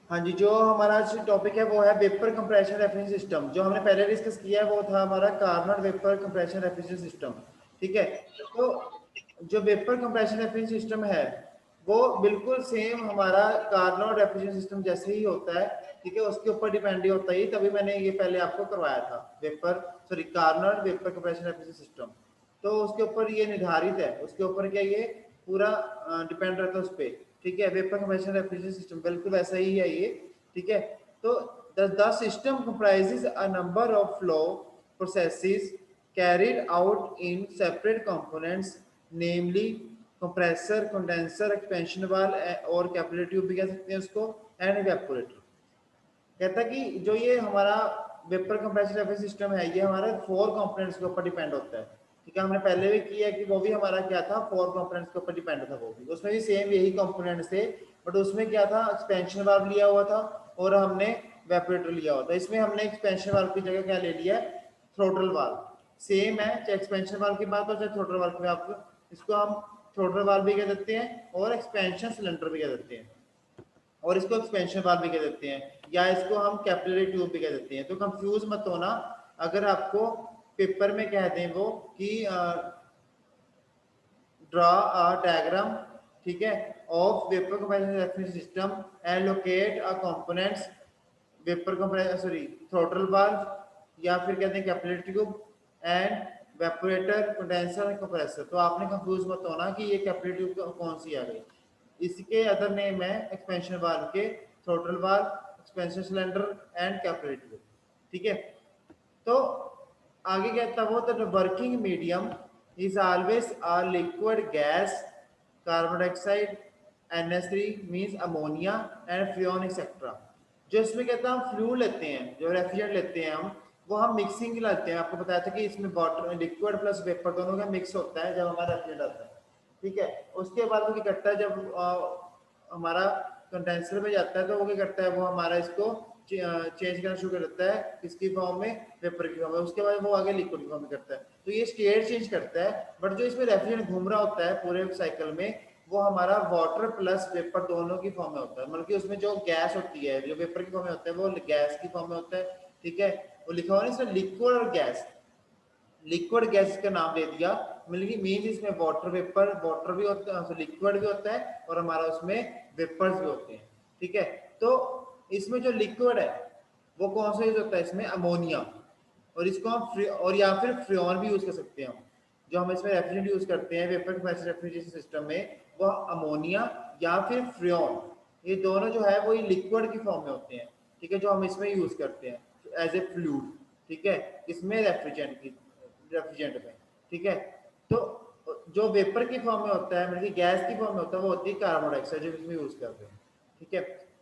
हाँ जी, जो हमारा आज टॉपिक है वो है वेपर कंप्रेशन रेफ्रिजरेशन सिस्टम। जो हमने पहले डिस्कस किया है वो था हमारा Carnot vapour compression refrigeration system. ठीक है, तो जो वेपर कंप्रेशन रेफ्रिजरेशन सिस्टम है वो बिल्कुल सेम हमारा कार्नोट रेफ्रिजरेशन सिस्टम जैसे ही होता है। ठीक है, उसके ऊपर डिपेंड ही होता है, तभी मैंने ये पहले आपको करवाया था vapour sorry Carnot vapour compression refrigeration system. तो उसके ऊपर ये निर्धारित है, उसके ऊपर क्या ये पूरा डिपेंड रहता है उस पर। ठीक है, वेपर कंप्रेशन रेफ्रिजरेशन सिस्टम बिल्कुल वैसा ही है ये। ठीक है, तो the system comprises a number of flow processes carried out in separate components, namely compressor, condenser, expansion valve और कैपिलरी ट्यूब भी कह सकते हैं उसको, एंड इवेपोरेटर। कहता है कि जो ये हमारा वेपर कंप्रेसर रेफ्रिजरेशन सिस्टम है ये हमारे 4 कंपोनेंट्स के ऊपर डिपेंड होता है। ठीक है, हमने पहले भी किया कि वो भी हमारा क्या था 4 कंपोनेंट्स के ऊपर डिपेंड था, वो भी उसमें भी सेम यही कंपोनेंट्स थे, बट उसमें क्या था एक्सपेंशन वाल्व लिया हुआ था और हमने वेपोरेटर लिया हुआ था। इसमें हमने एक्सपेंशन वाल्व की जगह क्या ले लिया, थ्रोटल वाल्व। सेम है, चाहे एक्सपेंशन वाल्व की बात हो चाहे थ्रोटल वाल्व की बात हो, इसको हम थ्रोटल वाल्व भी कह देते हैं और एक्सपेंशन सिलेंडर भी कह देते हैं, और इसको एक्सपेंशन वाल्व भी कह देते हैं, या इसको हम कैपिलरी ट्यूब भी कह देते हैं। तो कंफ्यूज मत होना अगर आपको पेपर में कह दें वो कि ड्रा अ डायग्राम, ठीक है, of vapour compression refrigeration system and locate a components vapour compressor sorry throttle valve या फिर कहते हैं capillary tube and evaporator condenser compressor. तो आपने कंफ्यूज मत होना कि ये कैपिलरी ट्यूब कौन सी आ गई। इसके अदर नेम है एक्सपेंशन वाल्व के throttle valve, expansion cylinder and capillary tube. ठीक है, तो आगे कहता है वो the working medium is always a liquid gas, carbon dioxide, NH3 means ammonia and Freon etcetera. जो इसमें कहता है हम फ्लूइड लेते हैं, जो रेफ्रिजरेंट लेते हैं हम, वो हम मिक्सिंग लाते हैं। आपको बताया था कि इसमें वाटर लिक्विड प्लस वेपर दोनों का मिक्स होता है जब हमारा रेफ्रिजरेंट आता है। ठीक है, उसके बाद वो क्या करता है जब हमारा कंडेंसर में जाता है तो वो क्या करता है वो हमारा इसको चेंज करना शुरू कर देता है, किसकी फॉर्म में, वेपर की फॉर्म में। उसके बाद वो आगे लिक्विड की फॉर्म में करता है, तो ये स्टेट चेंज करता है। बट जो इसमें रेफ्रिजरेंट घूम रहा होता है पूरे साइकिल में वो हमारा वाटर प्लस वेपर दोनों की फॉर्म में होता है। मतलब कि उसमें जो गैस होती है जो वेपर की फॉर्म में होता है वो गैस की फॉर्म में होता है। ठीक है, वो लिखा हुआ है इसमें लिक्विड और गैस, लिक्विड गैस का नाम दे दिया। मतलब कि मीन इसमें वाटर वेपर, वाटर भी होता है, लिक्विड भी होता है और हमारा उसमें वेपर्स भी होते हैं। ठीक है, तो इसमें जो लिक्विड है वो कौन सा यूज होता है, इसमें अमोनिया, और इसको हम और या फिर फ्रियोन भी यूज कर सकते हैं हम। जो हम इसमें रेफ्रिजरेंट यूज करते हैं वेपर कंप्रेसर रेफ्रिजरेशन सिस्टम में वो अमोनिया या फिर फ्रियोन, ये दोनों जो है वो ये लिक्विड की फॉर्म में होते हैं। ठीक है, जो हम इसमें यूज करते हैं एज ए फ्लूइड। ठीक है, इसमें रेफ्रिजरेंट में। ठीक है, तो जो वेपर की फॉर्म में होता है मतलब गैस की फॉर्म में होता है वो होती है कार्बन डाइऑक्साइड जो इसमें यूज करते हैं। ठीक है,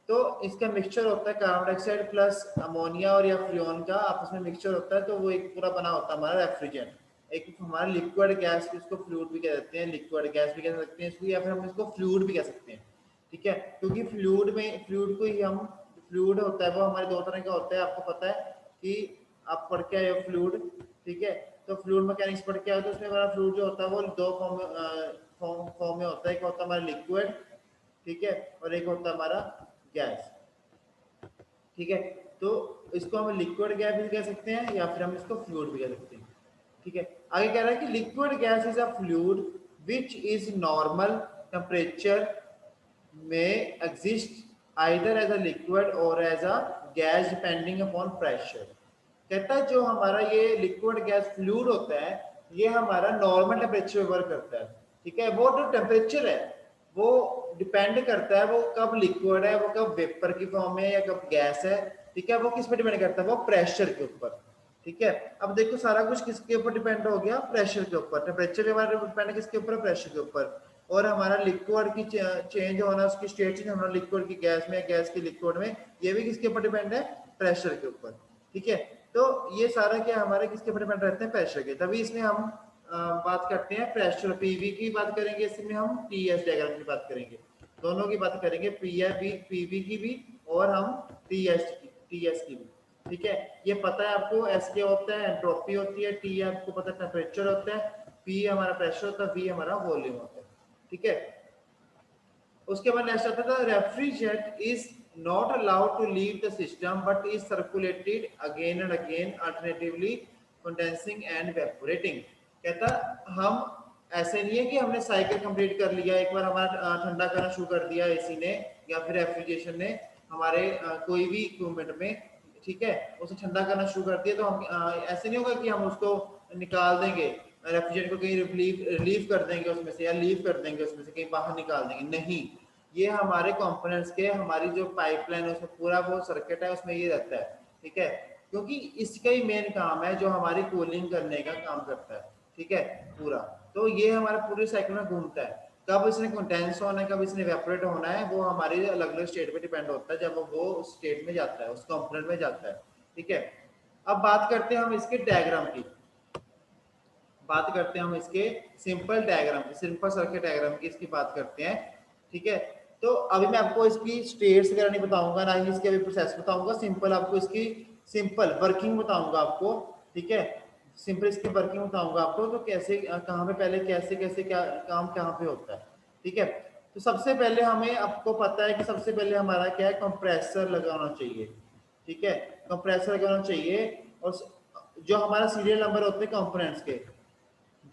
तो इसका मिक्सचर होता है कार्बन डाइऑक्साइड प्लस अमोनिया और या फ्रियोन का आपस में मिक्सचर होता है, तो वो एक पूरा बना होता है हमारा रेफ्रिजरेंट। एक हमारा लिक्विड गैस, इसको फ्लूइड भी कह देते हैं, लिक्विड गैस भी कह सकते हैं इसको, या फिर हम इसको फ्लूइड भी कह सकते हैं। ठीक है, क्योंकि फ्लूइड को ही हम, फ्लूइड होता है वो हमारे दो तरह का होता है, आपको पता है कि आप पढ़ के आए हो फ्लूइड। ठीक है, तो फ्लूइड मैकेनिक्स पढ़ के आए तो उसमें हमारा फ्लूइड जो होता है वो दो फॉर्म में होता है, एक होता है हमारा लिक्विड, ठीक है, और एक होता है हमारा गैस। ठीक है, तो इसको हम लिक्विड गैस भी कह सकते हैं या फिर हम इसको फ्लूइड भी कह सकते हैं। ठीक है, आगे कह रहा है कि liquid gas is a fluid which is normal temperature में exist either as a liquid और as a gas depending upon pressure. कहता है जो हमारा ये लिक्विड गैस फ्लूइड होता है ये हमारा नॉर्मल टेम्परेचर पे वर्क करता है। ठीक है, वो जो टेम्परेचर है वो डिपेंड करता है वो कब लिक्विड है, वो कब वेपर की फॉर्म में या कब गैस है। ठीक है, वो किस पे डिपेंड करता है, वो प्रेशर के ऊपर। ठीक है, अब देखो सारा कुछ किसके ऊपर डिपेंड हो गया, प्रेशर के ऊपर। टेम्परेचर के बारे में डिपेंड किसके ऊपर, प्रेशर के ऊपर। और हमारा लिक्विड की चेंज होना, उसकी स्टेट चेंज होना लिक्विड की गैस में, गैस की लिक्विड में, ये भी किसके ऊपर डिपेंड है, प्रेशर के ऊपर। ठीक है, तो ये सारा क्या हमारे किसके ऊपर डिपेंड रहते हैं, प्रेशर के। तभी इसमें हम बात करते हैं प्रेशर, पीवी की बात करेंगे, इसमें हम टीएस डायग्राम की बात करेंगे, दोनों की बात करेंगे, पीवी की भी और हम टीएस की भी। ठीक है, ये पता है आपको, एस के होता है एंट्रोपी होती है, टी आपको पता है टेम्परेचर होता है, पी हमारा प्रेशर होता है, वी हमारा वॉल्यूम होता है। ठीक है, उसके बाद नेक्स्ट आता था refrigerant is not allowed to leave the system but is circulated again and again, alternatively condensing and evaporating। कहता हम ऐसे नहीं है कि हमने साइकिल कंप्लीट कर लिया, एक बार हमारा ठंडा करना शुरू कर दिया एसी ने या फिर रेफ्रिजरेशन ने हमारे कोई भी इक्विपमेंट में, ठीक है, उसे ठंडा करना शुरू कर दिया, तो हम ऐसे नहीं होगा कि हम उसको निकाल देंगे रेफ्रिजरेटर को, कहीं रिलीव कर देंगे उसमें से या लीव कर देंगे उसमें से, कहीं बाहर निकाल देंगे, नहीं। ये हमारे कंपोनेंट्स के, हमारी जो पाइपलाइन है उसमें पूरा वो सर्किट है उसमें ये रहता है, ठीक है, क्योंकि इसका ही मेन काम है जो हमारी कूलिंग करने का काम करता है, ठीक है, पूरा। तो ये हमारे पूरे साइकिल में घूमता है। कब इसने कंडेंस होना है, कब इसने इवेपोरेट होना है, वो हमारी अलग अलग स्टेट पे डिपेंड होता है, जब वो उस स्टेट में जाता है, उस कंपोनेंट में जाता है, ठीक है। अब बात करते हैं हम इसके डायग्राम की, बात करते हैं हम इसके सिंपल डायग्राम की, सिंपल सर्किट डायग्राम की इसकी बात करते हैं, ठीक है। तो अभी मैं आपको इसकी स्टेट्स वगैरह नहीं बताऊंगा, ना ही इसके अभी प्रोसेस बताऊंगा, सिंपल आपको इसकी सिंपल वर्किंग बताऊंगा आपको, ठीक है, सिंपल इसकी वर्किंग बताऊंगा आपको, तो कैसे कहाँ पे पहले कैसे कैसे क्या काम कहाँ पे होता है, ठीक है। तो सबसे पहले हमें, आपको पता है कि सबसे पहले हमारा क्या है, कंप्रेसर लगाना चाहिए, ठीक है, कंप्रेसर लगाना चाहिए। और जो हमारा सीरियल नंबर होते हैं कंपोनेंट्स के,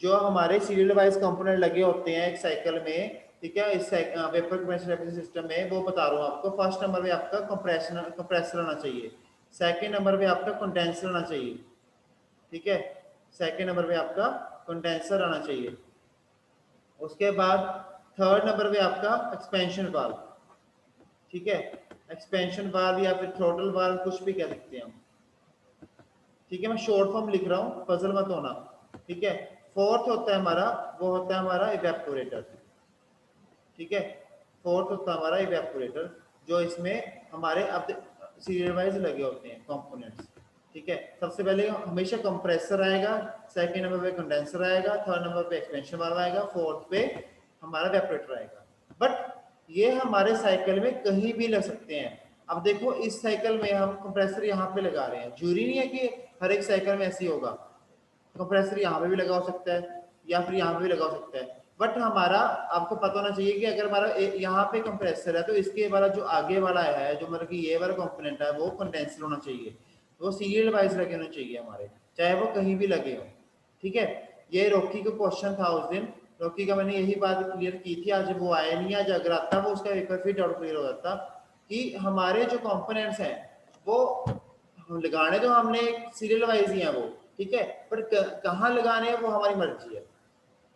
जो हमारे सीरियल वाइज कंपोनेंट लगे होते हैं एक साइकिल में, ठीक है, इस वेपर कंप्रेशन सिस्टम में, वो बता रहा हूँ आपको। फर्स्ट नंबर पे आपका कंप्रेसर आना चाहिए, सेकंड नंबर पे आपका कंडेंसर आना चाहिए, ठीक है, सेकंड नंबर पे आपका कंडेंसर आना चाहिए। उसके बाद थर्ड नंबर पे आपका एक्सपेंशन वाल्व, ठीक है, एक्सपेंशन वाल्व या फिर थ्रोटल वाल्व, कुछ भी कह सकते हैं हम, ठीक है, मैं शॉर्ट फॉर्म लिख रहा हूँ, पजल मत होना, ठीक है। फोर्थ होता है हमारा, वो होता है हमारा इवेपोरेटर, ठीक है, फोर्थ होता है हमारा इवेपोरेटर, जो इसमें हमारे अब सीरियल वाइज लगे होते हैं कंपोनेंट्स, ठीक है। सबसे पहले हमेशा कंप्रेसर आएगा, सेकंड नंबर पे कंडेंसर आएगा, थर्ड नंबर पे एक्सपेंशन वाल्व आएगा, फोर्थ पे हमारा इवेपोरेटर आएगा। बट ये हमारे साइकिल में कहीं भी लग सकते हैं। अब देखो इस साइकिल में हम कंप्रेसर यहाँ पे लगा रहे हैं, जरूरी नहीं है कि हर एक साइकिल में ऐसे ही होगा, कंप्रेसर यहाँ पे भी लगा हो सकता है या फिर यहाँ पे भी लगा हो सकता है। बट हमारा आपको पता होना चाहिए कि अगर हमारा यहाँ पे कंप्रेसर है तो इसके वाला जो आगे वाला है, जो मतलब कि ये वाला कंपोनेंट है, वो कंडेंसर होना चाहिए, वो सीरियल वाइज लगे होने चाहिए हमारे, चाहे वो कहीं भी लगे हो, ठीक है। ये रॉकी का क्वेश्चन था उस दिन, रॉकी का मैंने यही बात क्लियर की थी, आज वो आया नहीं, आज अगर आता वो उसका एक बार फिर डाउट क्लियर हो जाता कि हमारे जो कंपोनेंट्स हैं वो लगाने तो हमने सीरियल वाइज ही है वो, ठीक है, पर कहाँ लगाने हैं वो हमारी मर्जी है,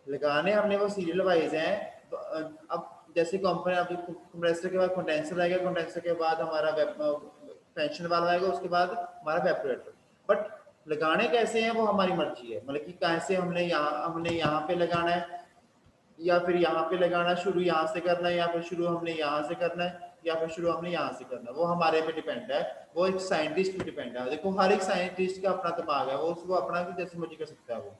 लगाने हमने वो सीरियल वाइज हैं। तो अब जैसे कंप्रेसर के बाद कंडेंसर आएगा, कंडेंसर के बाद हमारा पेंशन वाल्व आएगा, उसके बाद हमारा वेपोरेटर। बट लगाने कैसे हैं वो हमारी मर्जी है, मतलब कि कैसे हमने यहाँ पे लगाना है या फिर यहाँ पे लगाना, शुरू यहाँ से करना है या फिर शुरू हमने यहाँ से करना है या फिर शुरू हमने यहाँ से करना है, वो हमारे पे डिपेंड है, वो एक साइंटिस्ट पे डिपेंड है। देखो हर एक साइंटिस्ट का अपना दिमाग है, वो उसको अपना भी जैसे मर्जी कर सकता है वो,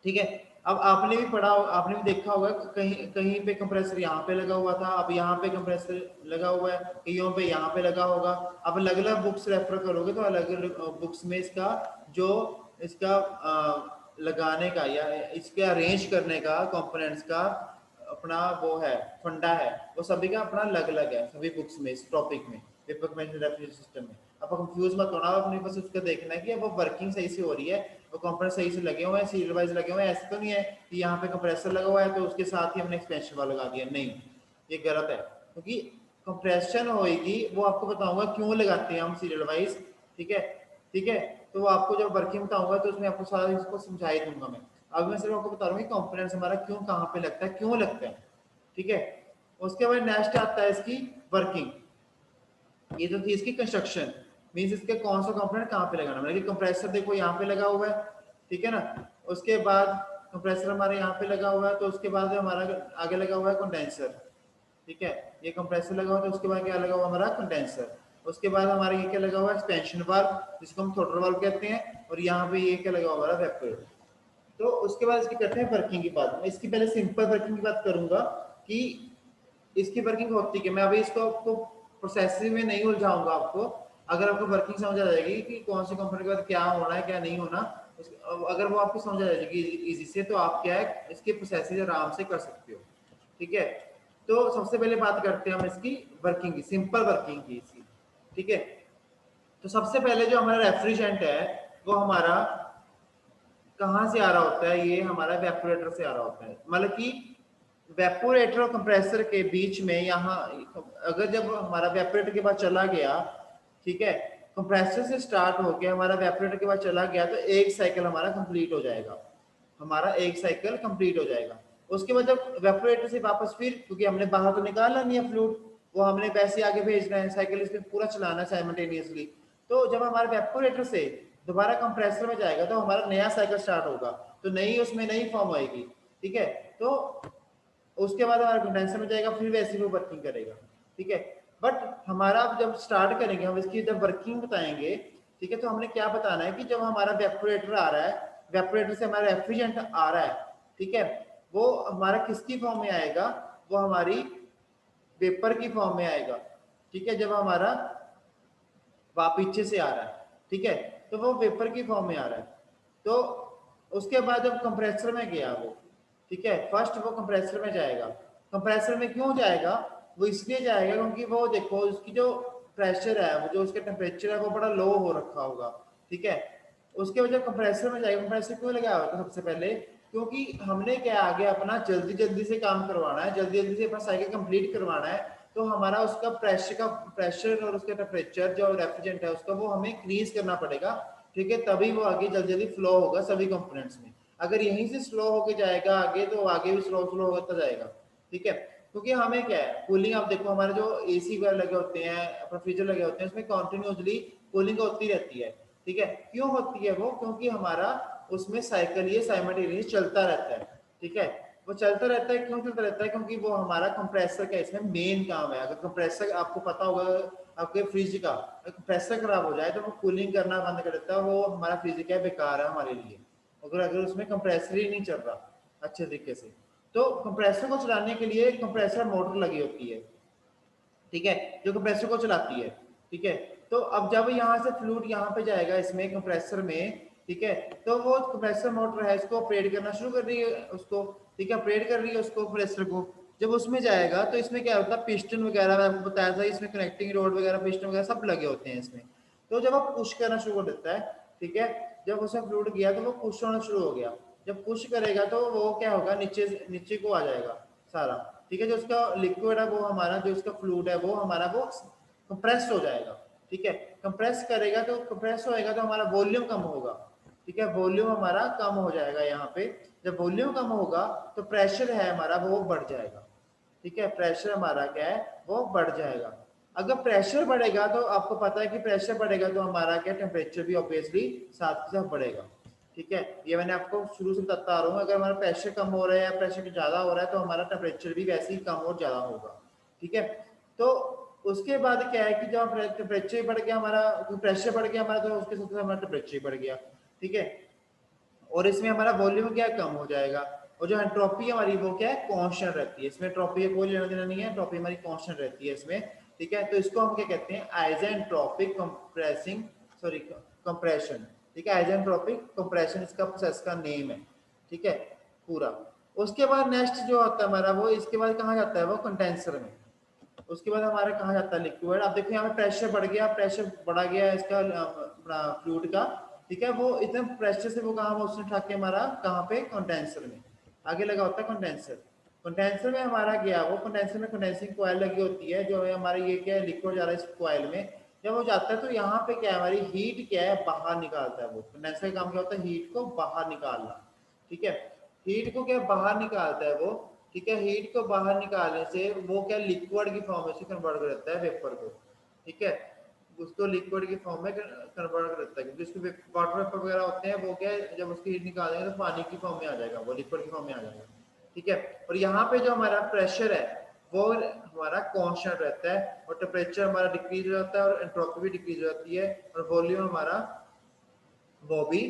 ठीक है। अब आपने भी पढ़ा, आपने भी देखा होगा कहीं कहीं पे कंप्रेसर यहाँ पे लगा हुआ था, अब यहाँ पे कंप्रेसर लगा हुआ है, कहीं पे यहाँ पे लगा होगा। अब अलग अलग बुक्स रेफर करोगे तो अलग अलग बुक्स में इसका जो इसका लगाने का या इसके अरेंज करने का कंपोनेंट्स का अपना वो है, फंडा है, वो सभी का अपना अलग अलग है सभी बुक्स में, इस टॉपिक में, वेपर कंप्रेशन रेफ्रिजरेशन सिस्टम में। अब कंफ्यूज मत होना, अपने बस उसका देखना है कि वो वर्किंग सही से हो रही है, वो कंप्रेसर सही से लगे हुए हैं, सीरियल वाइज लगे हुए हैं। ऐसा तो नहीं है कि यहाँ पे कंप्रेसर लगा हुआ है तो उसके साथ ही हमने एक्सपेंशन वाला लगा दिया, नहीं, ये गलत है, क्योंकि कंप्रेशन होएगी, वो आपको बताऊंगा क्यों लगाते हैं हम सीरियल वाइज, ठीक है, ठीक है। तो वो आपको जब वर्किंग बताऊंगा तो उसमें आपको सारा इसको समझा ही दूंगा मैं। अब मैं सिर्फ आपको बता रहा हूँ कि कंपोनेंट्स हमारा क्यों कहाँ पे लगता है, क्यों लगता है, ठीक है। उसके बाद नेक्स्ट आता है इसकी वर्किंग, ये तो थी इसकी कंस्ट्रक्शन, मींस इसके कौन सा कंपोनेंट कहाँ पे लगाना, मतलब कि कंप्रेसर देखो यहाँ पे लगा हुआ है, ठीक है ना। उसके बाद कंप्रेसर हमारे यहाँ पे लगा हुआ है, तो उसके बाद हमारा आगे लगा हुआ है कंडेंसर, ठीक है, ये कंप्रेसर लगा हुआ है, तो उसके बाद क्या लगा हुआ हमारा कंडेंसर। उसके बाद हमारे ये क्या लगा हुआ है, एक्सपेंशन वाल्व, जिसको हम थ्रोटल वाल्व कहते हैं, और यहाँ पे ये क्या लगा हुआ हमारा वेपोरेटर। तो उसके बाद इसकी करते हैं वर्किंग की बात। मैं इसकी पहले सिंपल वर्किंग की बात करूंगा कि इसकी वर्किंग होती है। मैं अभी इसको आपको प्रोसेसिंग में नहीं उलझाऊंगा आपको, अगर आपको वर्किंग समझ आ जाएगी कि कौन सी कंपनी के बाद क्या होना है क्या नहीं होना, अगर वो आपको समझ आ जाएगी इजी से, तो आप क्या है इसके प्रोसेसिंग आराम से कर सकते हो, ठीक है। तो सबसे पहले बात करते हैं हम इसकी वर्किंग की, सिंपल वर्किंग की इसकी, ठीक है। तो सबसे पहले जो हमारा रेफ्रिजरेंट है वो हमारा कहाँ से आ रहा होता है, ये हमारा वेपोरेटर से आ रहा होता है। मतलब कि वेपोरेटर और कंप्रेसर के बीच में यहाँ अगर जब हमारा वेपोरेटर के बाद चला गया, ठीक है, कंप्रेसर से स्टार्ट होके हमारा वेपोरेटर के बाद चला गया तो एक साइकिल हमारा कंप्लीट हो जाएगा, हमारा एक साइकिल कंप्लीट हो जाएगा। उसके बाद जब वेपोरेटर से वापस फिर, क्योंकि हमने बाहर तो निकालना नहीं है फ्लूइड, वो हमने वैसे आगे भेजना है, साइकिल इसमें पूरा चलाना है साइमल्टेनियसली। तो जब हमारे वेपोरेटर से दोबारा कंप्रेसर में जाएगा तो हमारा नया साइकिल स्टार्ट होगा, तो नई उसमें नई फॉर्म आएगी, ठीक है। तो उसके बाद हमारा कंडेंसर में जाएगा, फिर वैसे वो वर्किंग करेगा, ठीक है। बट हमारा जब स्टार्ट करेंगे हम इसकी जब वर्किंग बताएंगे, ठीक है, तो हमने क्या बताना है कि जब हमारा वेपोरेटर आ रहा है, वेपोरेटर से हमारा रेफ्रिजरेंट आ रहा है, ठीक है, वो हमारा किसकी फॉर्म में आएगा, वो हमारी वेपर की फॉर्म में आएगा, ठीक है। जब हमारा पीछे से आ रहा है, ठीक है, तो वो वेपर की फॉर्म में आ रहा है। तो उसके बाद जब कंप्रेसर में गया वो, ठीक है, फर्स्ट वो कंप्रेसर में जाएगा। कंप्रेसर में क्यों जाएगा, वो इसलिए जाएगा क्योंकि वो देखो उसकी जो प्रेशर है, वो जो उसका टेम्परेचर है वो बड़ा लो हो रखा होगा, ठीक है। उसके बाद जब कंप्रेसर में जाएगा, कंप्रेसर क्यों लगाया होगा सबसे पहले, क्योंकि हमने क्या आगे अपना जल्दी जल्दी से काम करवाना है, जल्दी जल्दी से अपना साइकिल कंप्लीट करवाना है। तो हमारा उसका प्रेशर और उसका टेम्परेचर जो रेफ्रिजरेंट है उसका वो हमें इंक्रीज करना पड़ेगा, ठीक है, तभी वो आगे जल्दी जल्दी फ्लो होगा सभी कंपोनेंट्स में। अगर यहीं से स्लो होके जाएगा आगे तो आगे भी स्लो स्लो होता जाएगा, ठीक है। क्योंकि हमें क्या है, कूलिंग आप देखो हमारे जो एसी वगैरह लगे होते हैं, अपने फ्रीजर लगे होते हैं, उसमें कंटिन्यूसली कूलिंग होती रहती है, ठीक है। क्यों होती है वो, क्योंकि हमारा उसमें साइकिल ये साइमल्टेनियस चलता रहता है, ठीक है। वो चलता रहता है, क्यों चलता रहता है, क्योंकि वो हमारा कंप्रेसर का इसमें मेन काम है। अगर कंप्रेसर आपको पता होगा आपके फ्रिज का कंप्रेसर खराब हो जाए तो वो कूलिंग करना बंद कर देता है, वो हमारा फ्रिज क्या बेकार है हमारे लिए, अगर अगर उसमें कंप्रेसर ही नहीं चल रहा अच्छे तरीके से। तो कंप्रेसर को चलाने के लिए कंप्रेसर मोटर लगी होती है, ठीक है, जो कंप्रेसर को चलाती है, ठीक है। तो अब जब यहाँ से फ्लूइड यहाँ पे जाएगा इसमें कंप्रेसर में, ठीक है, तो वो कंप्रेसर मोटर है इसको ऑपरेट करना शुरू कर रही है उसको, ठीक है, ऑपरेट कर रही है उसको कंप्रेसर को। जब उसमें जाएगा तो इसमें क्या होता है, पिस्टन वगैरह मैं आपको बताया था, इसमें कनेक्टिंग रोड वगैरह पिस्टन वगैरह सब लगे होते हैं इसमें। तो जब आप पुश करना शुरू कर देता है, ठीक है, जब उसमें फ्लूइड गया तो वो पुश होना शुरू हो गया। जब पुश करेगा तो वो क्या होगा, नीचे नीचे को आ जाएगा सारा, ठीक है। जो उसका लिक्विड है वो हमारा जो उसका फ्लूइड है वो हमारा वो कंप्रेस हो जाएगा, ठीक है। कंप्रेस करेगा तो कंप्रेस होएगा तो हमारा वॉल्यूम कम होगा, ठीक है, वॉल्यूम हमारा कम हो जाएगा यहाँ पे। जब वॉल्यूम कम होगा तो प्रेशर है हमारा वो बढ़ जाएगा, ठीक है, प्रेशर हमारा क्या है वो बढ़ जाएगा। अगर प्रेशर बढ़ेगा तो आपको पता है कि प्रेशर बढ़ेगा तो हमारा क्या टेम्परेचर भी ऑब्वियसली साथ के साथ बढ़ेगा, ठीक है। ये मैंने आपको शुरू से बताता आ रहा हूँ, अगर हमारा प्रेशर कम हो रहा है या प्रेशर ज़्यादा हो रहा है तो हमारा टेम्परेचर भी वैसे ही कम और ज़्यादा होगा, ठीक है। तो उसके बाद क्या है कि जब टेम्परेचर बढ़ गया हमारा, प्रेशर बढ़ गया हमारा, तो उसके साथ हमारा टेम्परेचर बढ़ गया, ठीक है। और इसमें हमारा वॉल्यूम क्या कम हो जाएगा, और जो एंट्रोपी हमारी वो क्या है कांस्टेंट रहती है, इसमें एंट्रोपी कोई लेना देना नहीं है, एंट्रोपी हमारी कांस्टेंट रहती है इसमें, ठीक है। तो इसको हम क्या कहते हैं, आइसेंट्रोपिक कंप्रेसिंग सॉरी कंप्रेशन, ठीक है, आइसेंट्रोपिक कंप्रेशन इसका प्रोसेस का नेम है, ठीक है पूरा। उसके बाद नेक्स्ट जो आता है हमारा वो इसके बाद कहाँ जाता है वो कंडेंसर में। उसके बाद हमारा कहाँ जाता है लिक्विड, आप देखो यहाँ पे प्रेशर बढ़ गया, प्रेशर बढ़ा गया इसका फ्लूइड का, ठीक है। वो इतने प्रेशर से वो कहाँ उसने उठा के हमारा कहाँ पे कंडेंसर में आगे लगा होता है कंडेंसर। कंडेंसर में हमारा गया वो कंडेंसर में कंडेंसिंग कॉइल लगी होती है, जो है हमारी ये क्या है लिक्विड जा रहा है इस कॉइल में। जब वो जाता है तो यहाँ पे क्या है हमारी हीट क्या है बाहर निकालता है, वो कंडेंसर का काम क्या होता है हीट को बाहर निकालना, ठीक है। हीट को क्या बाहर निकालता है वो, ठीक है। हीट को बाहर निकालने से वो क्या लिक्विड की फॉर्म में कन्वर्ट कर देता है वेपर को, ठीक है, उसको लिक्विड की फॉर्म में कन्वर्ट कर देता है, क्योंकि उसके वाटर वेपर वगैरह होते हैं वो क्या है जब उसकी हीट निकालेंगे तो पानी की फॉर्म में आ जाएगा, वो लिक्विड की फॉर्म में आ जाएगा, ठीक है। और यहाँ पे जो हमारा प्रेशर है वो हमारा कांस्टेंट रहता है, और टेम्परेचर हमारा डिक्रीज हो जाता है, और एंट्रोपी भी डिक्रीज हो जाती है, और वॉल्यूम हमारा वो भी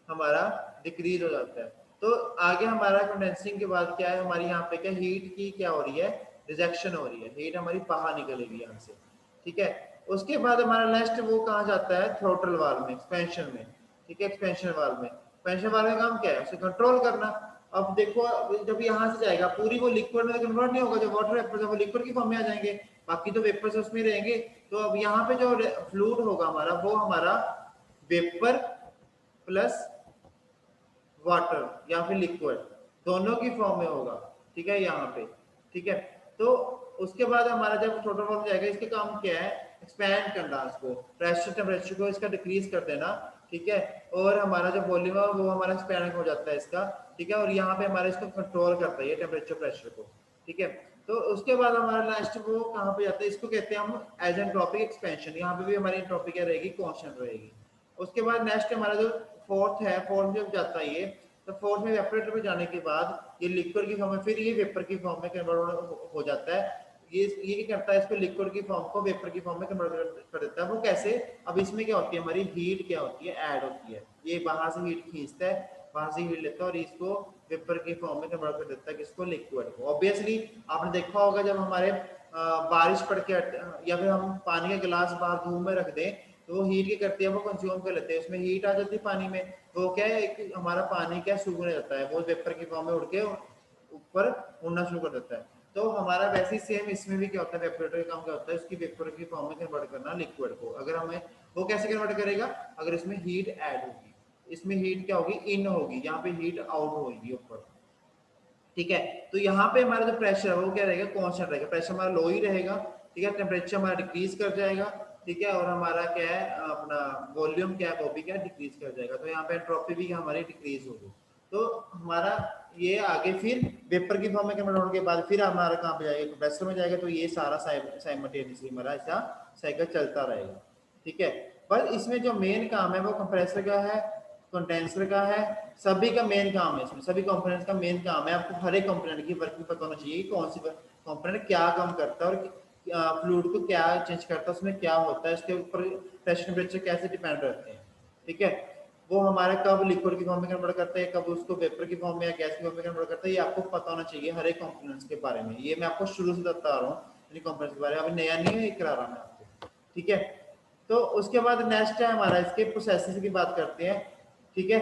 हमारा डिक्रीज हो जाता है। तो आगे हमारा कंडेंसिंग के बाद क्या है, हमारी यहाँ पे क्या हीट की क्या हो रही है, रिजेक्शन हो रही है, हीट हमारी बाहर निकलेगी यहाँ से, ठीक है। उसके बाद हमारा नेक्स्ट वो कहाँ जाता है थ्रोटल वाल्व में, एक्सपेंशन में, ठीक है, एक्सपेंशन वाल्व में। एक्सपेंशन वाल्व में काम क्या है, उसे कंट्रोल करना, अब देखो जब यहाँ से जाएगा पूरी वो लिक्विड में कन्वर्ट नहीं होगा, जब वाटर वेपर जब वो लिक्विड की फॉर्म में आ जाएंगे, बाकी तो वेपर्स उसमें रहेंगे। तो अब यहाँ पे जो फ्लूइड होगा हमारा वो हमारा वेपर प्लस वाटर या फिर लिक्विड दोनों की फॉर्म में होगा, ठीक है यहाँ पे, ठीक है। तो उसके बाद हमारा जब टोटल फॉर्म जाएगा, इसके काम क्या है, एक्सपैंड करना, इसको प्रेशर टेम्परेचर को इसका डिक्रीज कर देना, ठीक है। और हमारा जो वॉल्यूम है वो हमारा एक्सपैंड हो जाता है इसका, ठीक है। और यहाँ पे हमारा इसको कंट्रोल करता है ये टेम्परेचर प्रेशर को, ठीक है। तो उसके बाद हमारा लास्ट वो कहाँ पे जाता है, इसको कहते हैं हम आइसेंट्रोपिक एक्सपेंशन। यहाँ पे भी हमारी एंट्रोपी क्या रहेगी, कांस्टेंट रहेगी। उसके बाद नेक्स्ट हमारा जो फोर्थ है, फोर्थ में जाता है ये, तो फोर्थ में वेपरेटर में जाने के बाद ये लिक्विड की फॉर्म में, फिर ये वेपर की फॉर्म में कन्वर्ट हो जाता है। ये क्या करता है, इसको लिक्विड की फॉर्म को वेपर की फॉर्म में कन्वर्ट कर देता है। वो कैसे, अब इसमें क्या होती है, हमारी हीट क्या होती है, ऐड होती है। ये बाहर से हीट खींचता है, वहां से हीट लेता है और इसको वेपर की फॉर्म में कन्वर्ट कर देता है, किसको, लिक्विड को। ऑब्वियसली आपने देखा होगा जब हमारे बारिश पड़ के या फिर हम पानी का गिलास बाहर धूप में रख दें, तो वो हीट क्या करती है, वो कंज्यूम कर लेते हैं, उसमें हीट आ जाती है पानी में, तो क्या है, एक हमारा पानी क्या सूखने जाता है, वो वेपर की फॉर्म में उड़ के ऊपर उड़ना शुरू कर देता है। तो हमारा वैसे ही सेम इसमें भी क्या होता है, वेपरेटर का काम क्या होता है, उसकी वेपर की फॉर्म में कन्वर्ट करना लिक्विड को। अगर हमें वो कैसे कन्वर्ट करेगा, अगर इसमें हीट ऐड होगी, इसमें हीट क्या होगी, इन होगी, यहाँ पे हीट आउट होगी ऊपर, ठीक है। तो यहाँ पे हमारा जो प्रेशर है वो क्या रहेगा, कांस्टेंट रहेगा, प्रेशर हमारा लो ही रहेगा, ठीक है। टेम्परेचर हमारा डिक्रीज कर जाएगा, ठीक है। और हमारा क्या है, अपना वॉल्यूम क्या है वो भी क्या डिक्रीज कर जाएगा। तो यहाँ पे एंट्रोपी भी हमारी डिक्रीज होगी। तो हमारा ये आगे फिर वेपर की फॉर्म में कन्वर्ट होने के बाद फिर हमारा कहाँ पे जाएगा, कंप्रेसर में जाएगा। तो ये सारा साइमल्टेनियसली हमारा ऐसा साइकिल चलता रहेगा, ठीक है। पर इसमें जो मेन काम है वो कंप्रेसर का है, कंडेंसर का है, सभी का मेन काम है, इसमें सभी कंपोनेंट्स का मेन काम है। आपको हर एक कंपोनेंट की वर्किंग पता होना चाहिए, कौन सी कंपोनेंट क्या काम करता है और फ्लूइड को क्या चेंज करता है, उसमें क्या होता है, इसके ऊपर प्रेशर टेम्परेचर कैसे डिपेंड रहते हैं, ठीक है। वो हमारे कब लिक्विड की फॉर्म में कन्वर्ट करता है, कब उसको वेपर की फॉर्म में या गैस की फॉर्म में कन्वर्ट करता है, ये आपको पता होना चाहिए हर एक कंपोनेंट्स के बारे में। ये मैं आपको शुरू से बता रहा हूँ इन कंपोनेंट्स के बारे में, अभी नया नहीं है, करा रहा हूँ मैं आपको, ठीक है। तो उसके बाद नेक्स्ट है हमारा इसके प्रोसेसेस की बात करते हैं, ठीक है।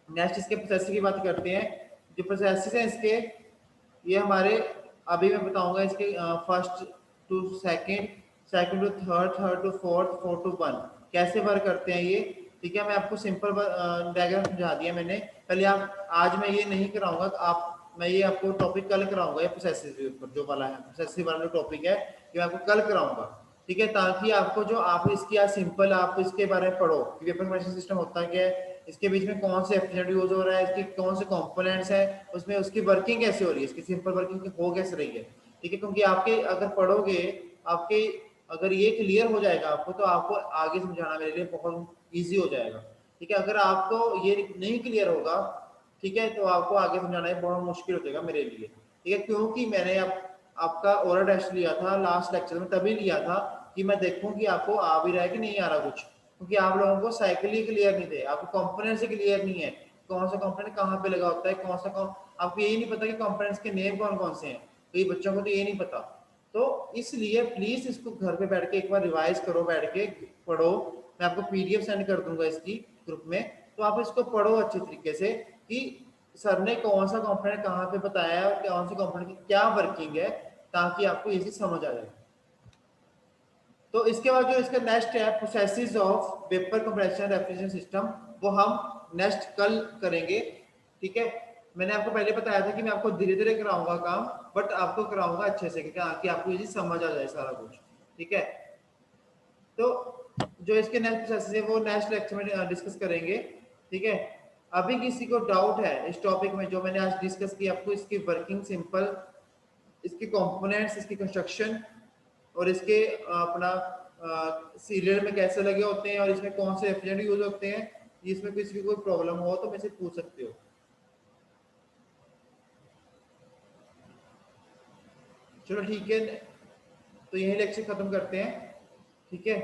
नेक्स्ट इसके प्रोसेसर की बात करते हैं। जो प्रोसेसर हैं इसके, ये हमारे, अभी मैं बताऊंगा इसके first to second, second to third, third to fourth, fourth to one कैसे वर्क करते हैं ये, ठीक है। मैं आपको सिंपल डायग्राम समझा दिया मैंने पहले। आप आज मैं ये नहीं कराऊंगा, आप मैं ये आपको टॉपिक कल कराऊंगा, ये प्रोसेसर के ऊपर जो वाला है, प्रोसेसर वाला जो टॉपिक है ये मैं आपको कल कराऊंगा, ठीक है। ताकि आपको जो आप इसकी आज सिंपल आप इसके बारे में पढ़ो कि वेपर कंप्रेशन सिस्टम होता क्या है, इसके बीच में कौन से रेफ्रिजरेंट यूज हो रहा है, इसके कौन से कंपोनेंट्स है, उसमें उसकी वर्किंग कैसे हो रही है, इसकी सिंपल वर्किंग हो कैसे रही है, ठीक है। क्योंकि आपके अगर पढ़ोगे, आपके अगर ये क्लियर हो जाएगा आपको, तो आपको आगे समझाना मेरे लिए बहुत ईजी हो जाएगा, ठीक है। अगर आपको ये नहीं क्लियर होगा, ठीक है, तो आपको आगे समझाना बहुत मुश्किल हो जाएगा मेरे लिए, ठीक है। क्योंकि मैंने आपका ओरल टेस्ट लिया था लास्ट लेक्चर में, तभी लिया था कि मैं देखूं कि आपको आ भी रहा है कि नहीं आ रहा कुछ, क्योंकि आप लोगों को साइकिल ही क्लियर नहीं थे, आपको कंपोनेंट से क्लियर नहीं है, कौन सा कंपोनेंट कहाँ पे लगा होता है, कौन सा आपको यही नहीं पता कि कंपोनेंट्स के नेम कौन कौन से हैं, कई बच्चों को तो ये नहीं पता। तो इसलिए प्लीज इसको घर पे बैठ के एक बार रिवाइज करो, बैठ के पढ़ो। मैं आपको पीडीएफ सेंड कर दूंगा इसकी ग्रुप में, तो आप इसको पढ़ो अच्छे तरीके से कि सर ने कौन सा कंपोनेंट कहाँ पे बताया है और कौन से कंपोनेंट की क्या वर्किंग है, ताकि आपको इजी समझ आ जाए। तो इसके बाद जो इसका नेक्स्ट है processes of vapour compression refrigeration system, वो हम नेक्स्ट कल करेंगे, ठीक है। मैंने आपको पहले बताया था कि मैं आपको धीरे धीरे कराऊंगा काम, बट आपको कराऊंगा अच्छे से कि आपको इजी समझ आ जाए सारा कुछ, ठीक है। तो जो इसके नेक्स्ट प्रोसेसेस है वो नेक्स्ट लेक्चर में डिस्कस करेंगे, ठीक है। अभी किसी को डाउट है इस टॉपिक में जो मैंने आज डिस्कस की, आपको इसकी वर्किंग सिंपल, इसके कंपोनेंट्स, इसकी कंस्ट्रक्शन और इसके अपना सीरियल में कैसे लगे होते हैं और इसमें कौन से रेफ्रिजरेंट यूज होते हैं, इसमें किसी की कोई प्रॉब्लम हो तो मुझसे पूछ सकते हो। चलो ठीक है, तो यही लेक्चर खत्म करते हैं, ठीक है।